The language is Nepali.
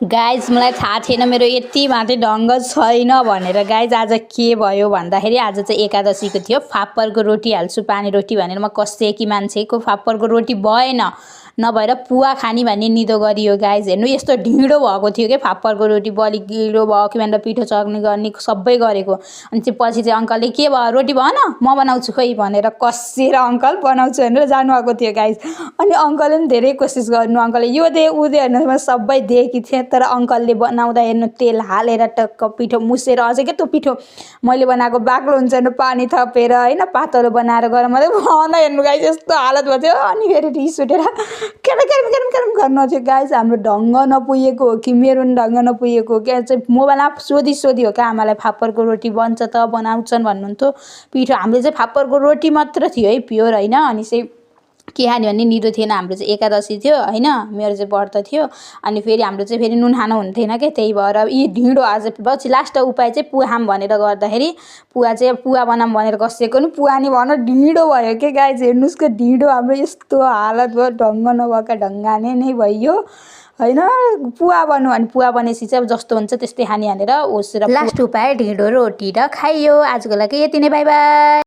गाइज मलाई थाहा थिएन मेरो यति मात्रै ढङ्ग छैन भनेर। गाइज आज के भयो भन्दाखेरि आज चाहिँ एकादशीको थियो। फापरको रोटी हाल्छु पानी रोटी भनेर म कसेकी मान्छेको फापरको रोटी भएन, नभएर पुवा खानी भन्ने निदो गरियो। गाइज हेर्नु यस्तो ढिँडो भएको थियो कि फापरको रोटी बलि गिलो भयो कि भनेर पिठो चक्ने गर्ने सबै गरेको। अनि चाहिँ पछि चाहिँ अङ्कलले के भयो रोटी भएन म बनाउँछु खोइ भनेर कसेर अङ्कल बनाउँछु भनेर जानुभएको थियो। गाइज अनि अङ्कलले पनि धेरै कोसिस गर्नु, अङ्कलले यो दे उ दे हेर्नु म सबै दिएकी थिएँ। तर अङ्कलले बनाउँदा हेर्नु तेल हालेर टक्क पिठो मुसेर अझै के त्यो पिठो मैले बनाएको बाक्लो हुन्छ हेर्नु पानी थपेर होइन पातलो बनाएर गएर मात्रै भन हेर्नु। गाइज यस्तो हालत भएको थियो। अनि फेरि रिस उठेर केरम गर्नु थियो। गाइज हाम्रो ढङ्ग नपुगेको हो कि मेरो पनि ढङ्ग नपुगेको हो क्या। चाहिँ मोबाइलमा सोधी हो क्या आमालाई फापरको रोटी बन्छ त बनाउँछन् भन्नुहुन्थ्यो। पिठो हामीले चाहिँ फापरको रोटी मात्र थियो है प्योर होइन। अनि चाहिँ के खाने भन्ने निदो थिएन, हाम्रो चाहिँ एकादशी थियो होइन, मेरो चाहिँ व्रत थियो। अनि फेरि हाम्रो चाहिँ फेरि नुन खानु हुन्थेन क्या, त्यही भएर यी ढिँडो आज पछि लास्ट उपाय चाहिँ पुवा खाम भनेर गर्दाखेरि पुवा बनाऊँ भनेर कसेको नि पुवा नि भन ढिँडो भयो क्या। गाइज हेर्नुहोस् कि ढिँडो हाम्रो यस्तो हालत भयो, ढङ्ग नभएका ढङ्गाने नै भइयो होइन। पुवा बन्यो भने पुवा बनेपछि चाहिँ अब जस्तो हुन्छ त्यस्तै खाने हानेर होस् र लास्ट उपाय ढिँडो रोटी र खाइयो। आजको लागि यति नै, बाई बाई।